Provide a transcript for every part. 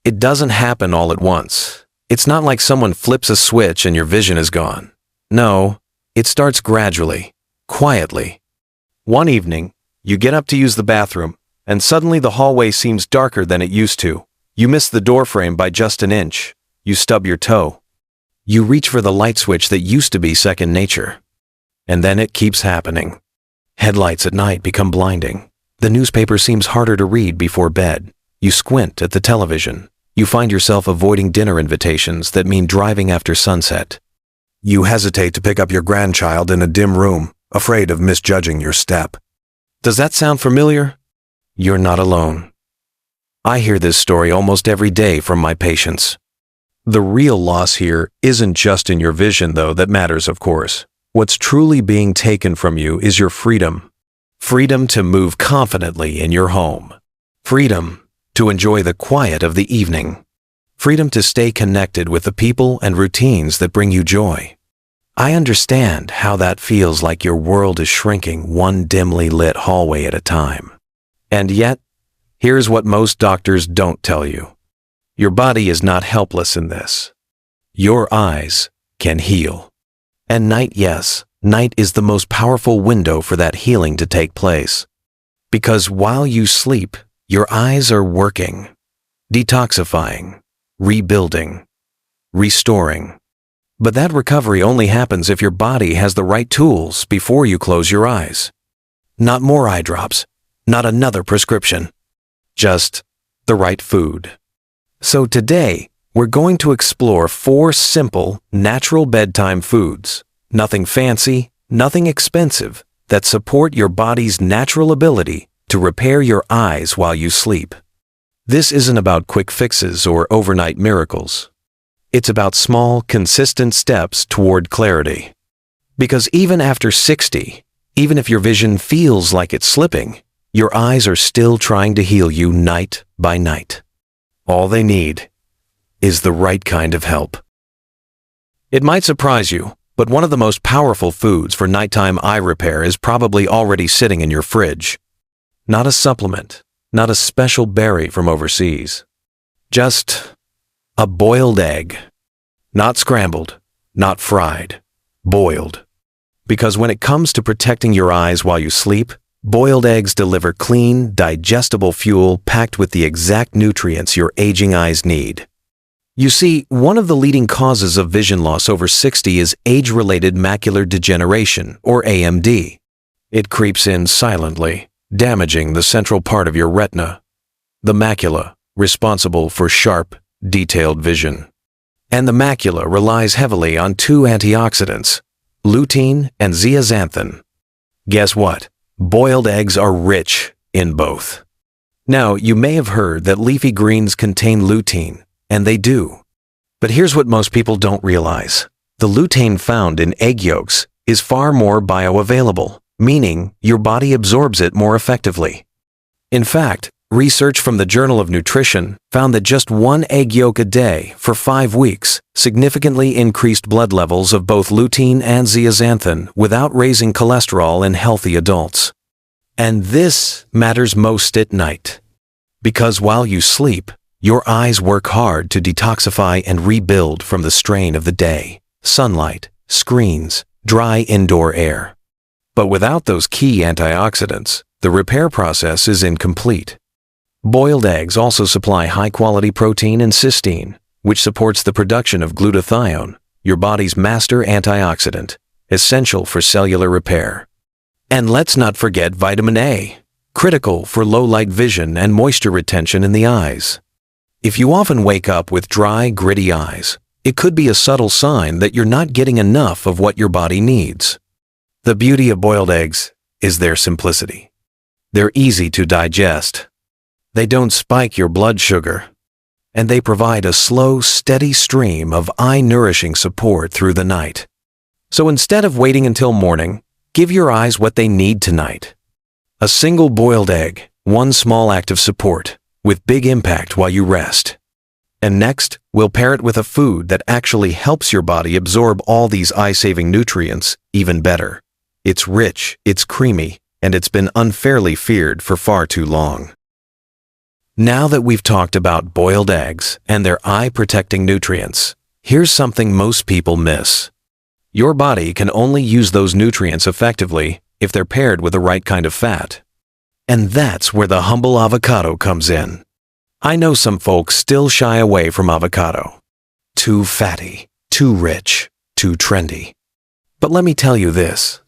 It doesn't happen all at once. It's not like someone flips a switch and your vision is gone. No, it starts gradually, quietly. One evening, you get up to use the bathroom, and suddenly the hallway seems darker than it used to. You miss the doorframe by just an inch. You stub your toe. You reach for the light switch that used to be second nature. And then it keeps happening. Headlights at night become blinding. The newspaper seems harder to read before bed. You squint at the television. You find yourself avoiding dinner invitations that mean driving after sunset. You hesitate to pick up your grandchild in a dim room, afraid of misjudging your step. Does that sound familiar? You're not alone. I hear this story almost every day from my patients. The real loss here isn't just in your vision, though, that matters, of course. What's truly being taken from you is your freedom. Freedom to move confidently in your home. Freedom to enjoy the quiet of the evening. Freedom to stay connected with the people and routines that bring you joy. I understand how that feels, like your world is shrinking one dimly lit hallway at a time. And yet, here's what most doctors don't tell you. Your body is not helpless in this. Your eyes can heal. And night is the most powerful window for that healing to take place. Because while you sleep, your eyes are working, detoxifying, rebuilding, restoring. But that recovery only happens if your body has the right tools before you close your eyes. Not more eye drops, not another prescription, just the right food. So today, we're going to explore 4 simple, natural bedtime foods. Nothing fancy, nothing expensive, that support your body's natural ability to repair your eyes while you sleep. This isn't about quick fixes or overnight miracles. It's about small, consistent steps toward clarity. Because even after 60, even if your vision feels like it's slipping, your eyes are still trying to heal you night by night. All they need is the right kind of help. It might surprise you, but one of the most powerful foods for nighttime eye repair is probably already sitting in your fridge. Not a supplement, not a special berry from overseas. Just a boiled egg. Not scrambled, not fried, boiled. Because when it comes to protecting your eyes while you sleep, boiled eggs deliver clean, digestible fuel packed with the exact nutrients your aging eyes need. You see, one of the leading causes of vision loss over 60 is age-related macular degeneration, or AMD. It creeps in silently, damaging the central part of your retina, the macula, responsible for sharp, detailed vision. And the macula relies heavily on 2 antioxidants, lutein and zeaxanthin. Guess what? Boiled eggs are rich in both. Now, you may have heard that leafy greens contain lutein, and they do. But here's what most people don't realize. The lutein found in egg yolks is far more bioavailable, meaning your body absorbs it more effectively. In fact, research from the Journal of Nutrition found that just 1 egg yolk a day for 5 weeks significantly increased blood levels of both lutein and zeaxanthin without raising cholesterol in healthy adults. And this matters most at night. Because while you sleep, your eyes work hard to detoxify and rebuild from the strain of the day, sunlight, screens, dry indoor air. But without those key antioxidants, the repair process is incomplete. Boiled eggs also supply high-quality protein and cysteine, which supports the production of glutathione, your body's master antioxidant, essential for cellular repair. And let's not forget vitamin A, critical for low-light vision and moisture retention in the eyes. If you often wake up with dry, gritty eyes, it could be a subtle sign that you're not getting enough of what your body needs. The beauty of boiled eggs is their simplicity. They're easy to digest. They don't spike your blood sugar. And they provide a slow, steady stream of eye-nourishing support through the night. So instead of waiting until morning, give your eyes what they need tonight. A single boiled egg, one small act of support, with big impact while you rest. And next, we'll pair it with a food that actually helps your body absorb all these eye-saving nutrients even better. It's rich, it's creamy, and it's been unfairly feared for far too long. Now that we've talked about boiled eggs and their eye-protecting nutrients, here's something most people miss. Your body can only use those nutrients effectively if they're paired with the right kind of fat. And that's where the humble avocado comes in. I know some folks still shy away from avocado. Too fatty, too rich, too trendy. But let me tell you this.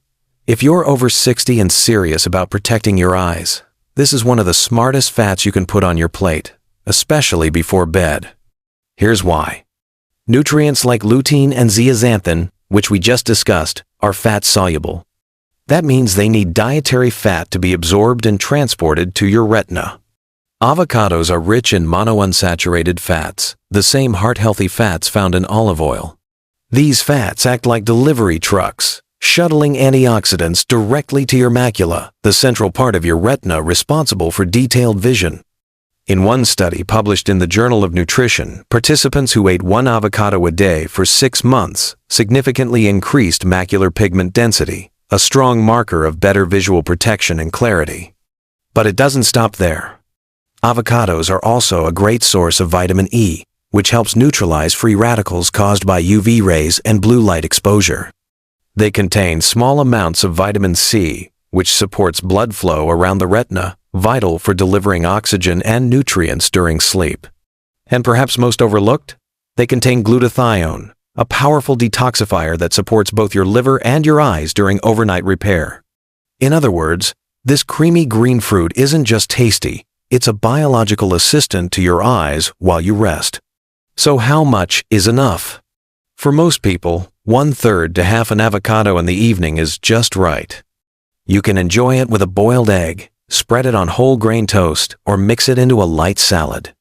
If you're over 60 and serious about protecting your eyes, this is one of the smartest fats you can put on your plate, especially before bed. Here's why. Nutrients like lutein and zeaxanthin, which we just discussed, are fat-soluble. That means they need dietary fat to be absorbed and transported to your retina. Avocados are rich in monounsaturated fats, the same heart-healthy fats found in olive oil. These fats act like delivery trucks, shuttling antioxidants directly to your macula, the central part of your retina responsible for detailed vision. In one study published in the Journal of Nutrition, participants who ate 1 avocado a day for 6 months significantly increased macular pigment density, a strong marker of better visual protection and clarity. But it doesn't stop there. Avocados are also a great source of vitamin E, which helps neutralize free radicals caused by UV rays and blue light exposure. They contain small amounts of vitamin C, which supports blood flow around the retina, vital for delivering oxygen and nutrients during sleep. And perhaps most overlooked, they contain glutathione, a powerful detoxifier that supports both your liver and your eyes during overnight repair. In other words, this creamy green fruit isn't just tasty, it's a biological assistant to your eyes while you rest. So how much is enough? For most people, 1/3 to half an avocado in the evening is just right. You can enjoy it with a boiled egg, spread it on whole grain toast, or mix it into a light salad.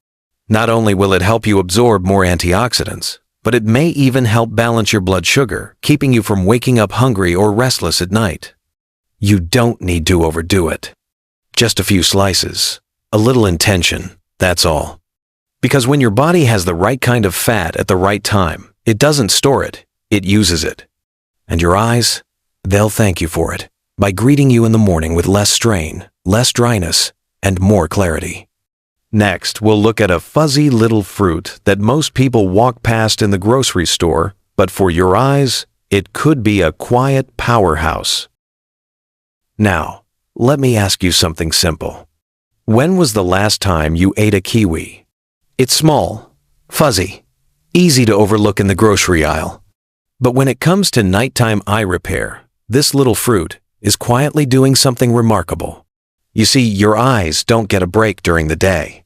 Not only will it help you absorb more antioxidants, but it may even help balance your blood sugar, keeping you from waking up hungry or restless at night. You don't need to overdo it. Just a few slices, a little intention, that's all. Because when your body has the right kind of fat at the right time, it doesn't store it, it uses it. And your eyes, they'll thank you for it by greeting you in the morning with less strain, less dryness, and more clarity. Next, we'll look at a fuzzy little fruit that most people walk past in the grocery store, but for your eyes, it could be a quiet powerhouse. Now, let me ask you something simple. When was the last time you ate a kiwi? It's small, fuzzy, easy to overlook in the grocery aisle. But when it comes to nighttime eye repair, this little fruit is quietly doing something remarkable. You see, your eyes don't get a break during the day.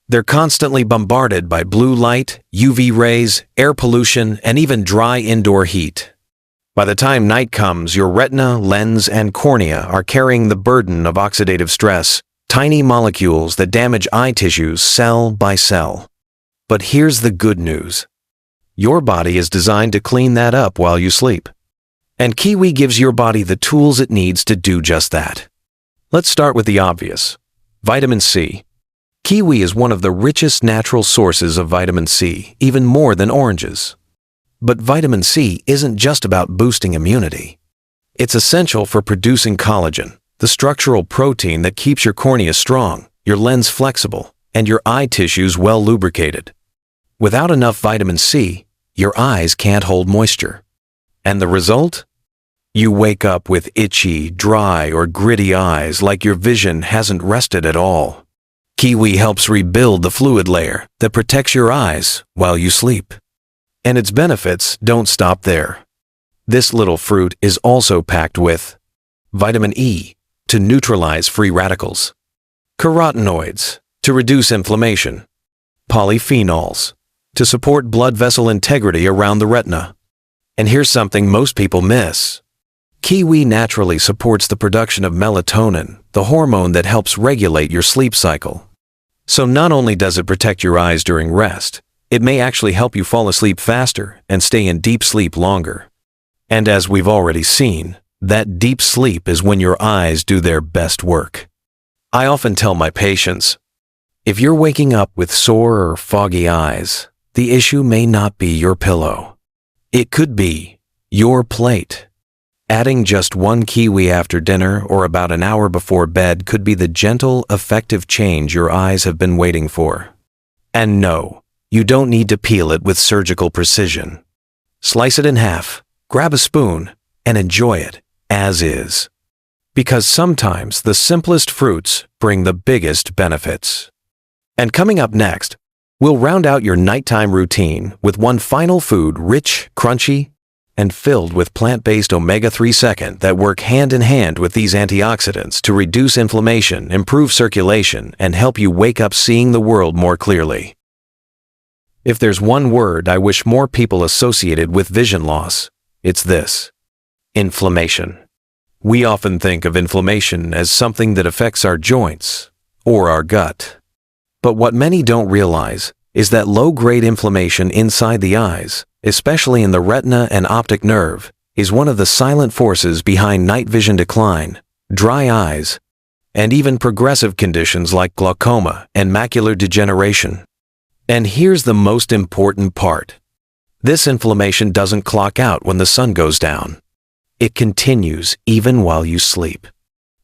They're constantly bombarded by blue light, UV rays, air pollution, and even dry indoor heat. By the time night comes, your retina, lens, and cornea are carrying the burden of oxidative stress, tiny molecules that damage eye tissues cell by cell. But here's the good news. Your body is designed to clean that up while you sleep. And Kiwi gives your body the tools it needs to do just that. Let's start with the obvious. Vitamin C. Kiwi is one of the richest natural sources of vitamin C, even more than oranges. But vitamin C isn't just about boosting immunity. It's essential for producing collagen, the structural protein that keeps your cornea strong, your lens flexible, and your eye tissues well lubricated. Without enough vitamin C, your eyes can't hold moisture. And the result? You wake up with itchy, dry, or gritty eyes like your vision hasn't rested at all. Kiwi helps rebuild the fluid layer that protects your eyes while you sleep. And its benefits don't stop there. This little fruit is also packed with vitamin E to neutralize free radicals, carotenoids to reduce inflammation, polyphenols to support blood vessel integrity around the retina. And here's something most people miss. Kiwi naturally supports the production of melatonin, the hormone that helps regulate your sleep cycle. So not only does it protect your eyes during rest, it may actually help you fall asleep faster and stay in deep sleep longer. And as we've already seen, that deep sleep is when your eyes do their best work. I often tell my patients, if you're waking up with sore or foggy eyes, the issue may not be your pillow. It could be your plate. Adding just one kiwi after dinner or about an hour before bed could be the gentle, effective change your eyes have been waiting for. And no, you don't need to peel it with surgical precision. Slice it in half, grab a spoon, and enjoy it as is. Because sometimes the simplest fruits bring the biggest benefits. And coming up next, we'll round out your nighttime routine with one final food rich, crunchy, and filled with plant-based omega-3 second that work hand in hand with these antioxidants to reduce inflammation, improve circulation, and help you wake up seeing the world more clearly. If there's one word I wish more people associated with vision loss, it's this: inflammation. We often think of inflammation as something that affects our joints or our gut. But what many don't realize is that low-grade inflammation inside the eyes, especially in the retina and optic nerve, is one of the silent forces behind night vision decline, dry eyes, and even progressive conditions like glaucoma and macular degeneration. And here's the most important part. This inflammation doesn't clock out when the sun goes down. It continues even while you sleep.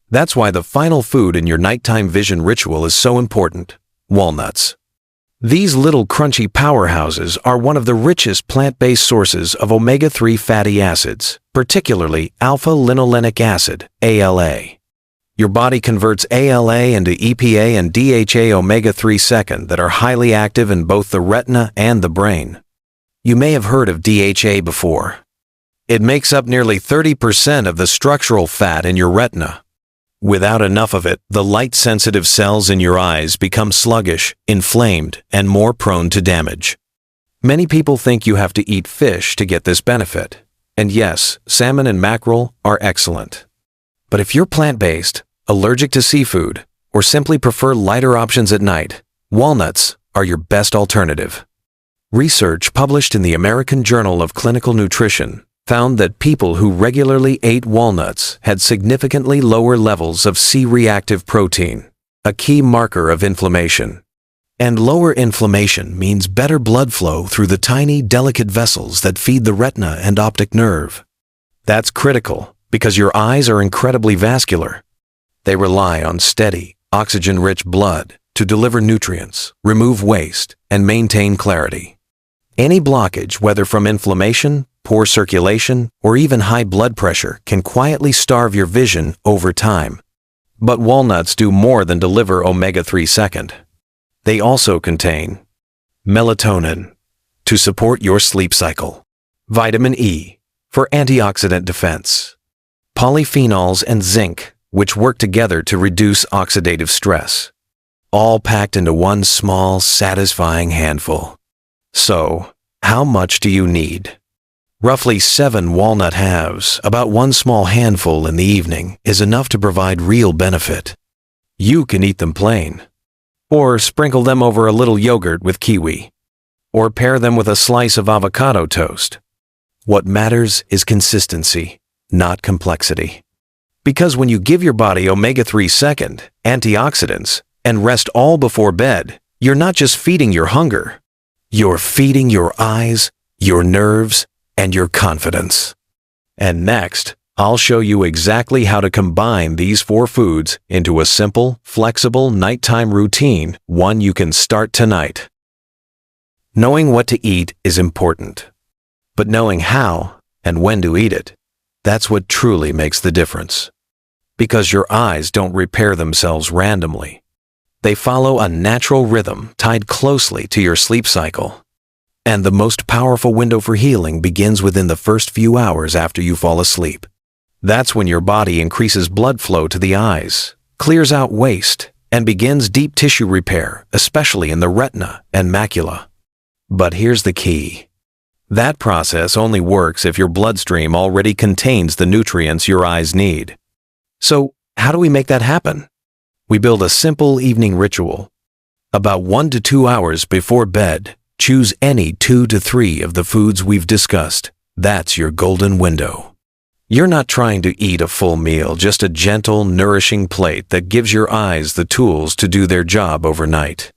That's why the final food in your nighttime vision ritual is so important: walnuts. These little crunchy powerhouses are one of the richest plant-based sources of omega-3 fatty acids, particularly alpha-linolenic acid, ALA. Your body converts ALA into EPA and DHA omega-3 second that are highly active in both the retina and the brain. You may have heard of DHA before. It makes up nearly 30% of the structural fat in your retina. Without enough of it, the light-sensitive cells in your eyes become sluggish, inflamed, and more prone to damage. Many people think you have to eat fish to get this benefit. And yes, salmon and mackerel are excellent. But if you're plant-based, allergic to seafood, or simply prefer lighter options at night, walnuts are your best alternative. Research published in the American Journal of Clinical Nutrition found that people who regularly ate walnuts had significantly lower levels of C-reactive protein, a key marker of inflammation. And lower inflammation means better blood flow through the tiny, delicate vessels that feed the retina and optic nerve. That's critical because your eyes are incredibly vascular. They rely on steady, oxygen-rich blood to deliver nutrients, remove waste, and maintain clarity. Any blockage, whether from inflammation, poor circulation, or even high blood pressure, can quietly starve your vision over time. But walnuts do more than deliver omega-3 second. They also contain melatonin to support your sleep cycle, vitamin E for antioxidant defense, polyphenols and zinc, which work together to reduce oxidative stress, all packed into one small, satisfying handful. So, how much do you need? Roughly 7 walnut halves, about one small handful in the evening, is enough to provide real benefit. You can eat them plain, or sprinkle them over a little yogurt with kiwi, or pair them with a slice of avocado toast. What matters is consistency, not complexity. Because when you give your body omega-3 second, antioxidants, and rest all before bed, you're not just feeding your hunger. You're feeding your eyes, your nerves, and your confidence. And next, I'll show you exactly how to combine these 4 foods into a simple, flexible nighttime routine, one you can start tonight. Knowing what to eat is important, but knowing how and when to eat it, that's what truly makes the difference. Because your eyes don't repair themselves randomly. They follow a natural rhythm tied closely to your sleep cycle. And the most powerful window for healing begins within the first few hours after you fall asleep. That's when your body increases blood flow to the eyes, clears out waste, and begins deep tissue repair, especially in the retina and macula. But here's the key. That process only works if your bloodstream already contains the nutrients your eyes need. So, how do we make that happen? We build a simple evening ritual. About 1 to 2 hours before bed, choose any 2 to 3 of the foods we've discussed. That's your golden window. You're not trying to eat a full meal, just a gentle, nourishing plate that gives your eyes the tools to do their job overnight.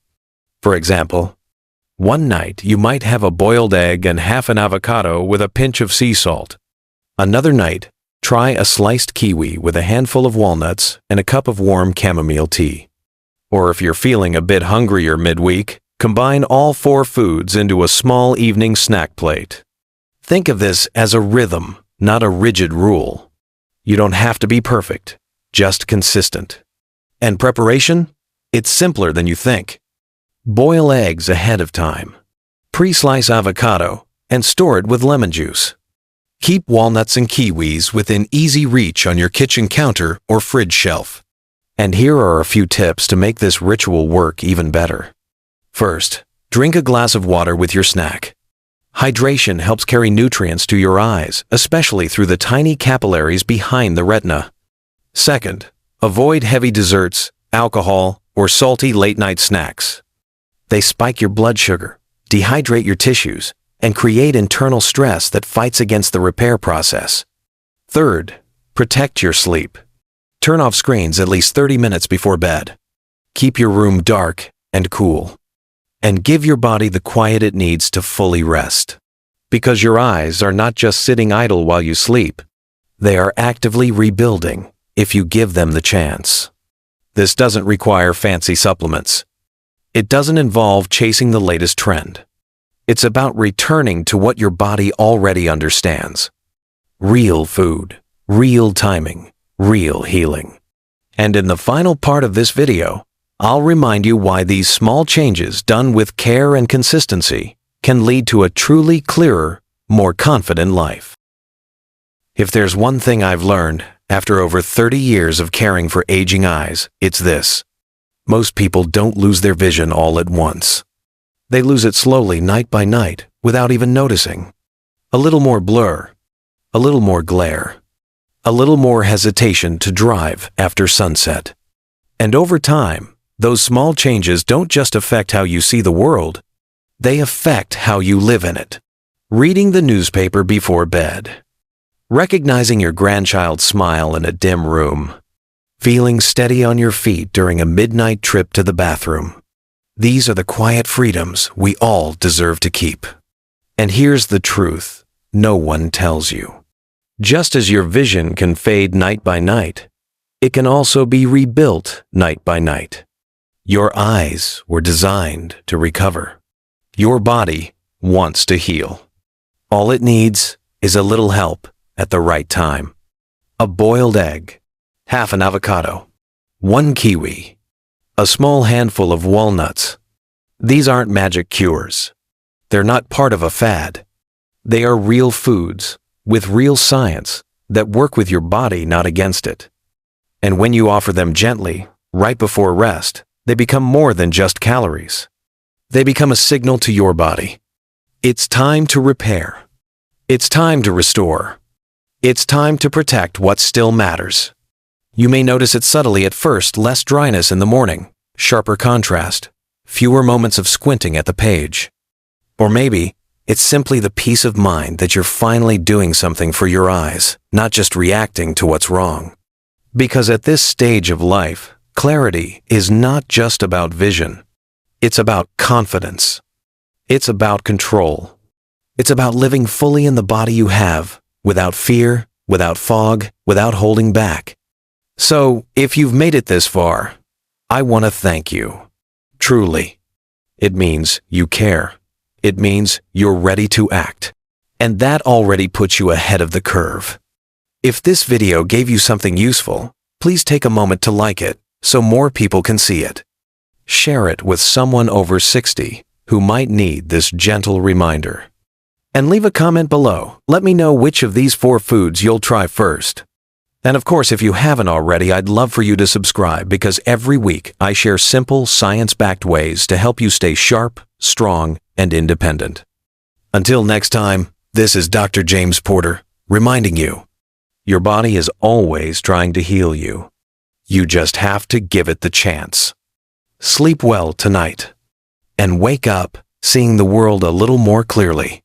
For example, one night you might have a boiled egg and half an avocado with a pinch of sea salt. Another night, Try a sliced kiwi with a handful of walnuts and a cup of warm chamomile tea. Or if you're feeling a bit hungrier midweek, combine all 4 foods into a small evening snack plate. Think of this as a rhythm, not a rigid rule. You don't have to be perfect, just consistent. And preparation? It's simpler than you think. Boil eggs ahead of time. Pre-slice avocado and store it with lemon juice. Keep walnuts and kiwis within easy reach on your kitchen counter or fridge shelf. And here are a few tips to make this ritual work even better. First, drink a glass of water with your snack. Hydration helps carry nutrients to your eyes, especially through the tiny capillaries behind the retina. Second, avoid heavy desserts, alcohol, or salty late-night snacks. They spike your blood sugar, dehydrate your tissues, and create internal stress that fights against the repair process. Third, protect your sleep. Turn off screens at least 30 minutes before bed. Keep your room dark and cool. And give your body the quiet it needs to fully rest. Because your eyes are not just sitting idle while you sleep. They are actively rebuilding if you give them the chance. This doesn't require fancy supplements. It doesn't involve chasing the latest trend. It's about returning to what your body already understands. Real food, real timing, real healing. And in the final part of this video, I'll remind you why these small changes done with care and consistency can lead to a truly clearer, more confident life. If there's one thing I've learned after over 30 years of caring for aging eyes, it's this. Most people don't lose their vision all at once. They lose it slowly night by night without even noticing. A little more blur, a little more glare, a little more hesitation to drive after sunset. And over time, those small changes don't just affect how you see the world, they affect how you live in it. Reading the newspaper before bed. Recognizing your grandchild's smile in a dim room. Feeling steady on your feet during a midnight trip to the bathroom. These are the quiet freedoms we all deserve to keep. And here's the truth no one tells you. Just as your vision can fade night by night, it can also be rebuilt night by night. Your eyes were designed to recover. Your body wants to heal. All it needs is a little help at the right time. A boiled egg, half an avocado, 1 kiwi, a small handful of walnuts. These aren't magic cures. They're not part of a fad. They are real foods with real science that work with your body, not against it. And when you offer them gently, right before rest, they become more than just calories. They become a signal to your body. It's time to repair. It's time to restore. It's time to protect what still matters. You may notice it subtly at first: less dryness in the morning, sharper contrast, fewer moments of squinting at the page. Or maybe it's simply the peace of mind that you're finally doing something for your eyes, not just reacting to what's wrong. Because at this stage of life, clarity is not just about vision. It's about confidence. It's about control. It's about living fully in the body you have, without fear, without fog, without holding back. So, if you've made it this far, I want to thank you. Truly. It means you care. It means you're ready to act. And that already puts you ahead of the curve. If this video gave you something useful, please take a moment to like it so more people can see it. Share it with someone over 60 who might need this gentle reminder. And leave a comment below. Let me know which of these 4 foods you'll try first. And of course, if you haven't already, I'd love for you to subscribe, because every week I share simple, science-backed ways to help you stay sharp, strong, and independent. Until next time, this is Dr. James Porter, reminding you, your body is always trying to heal you. You just have to give it the chance. Sleep well tonight, and wake up seeing the world a little more clearly.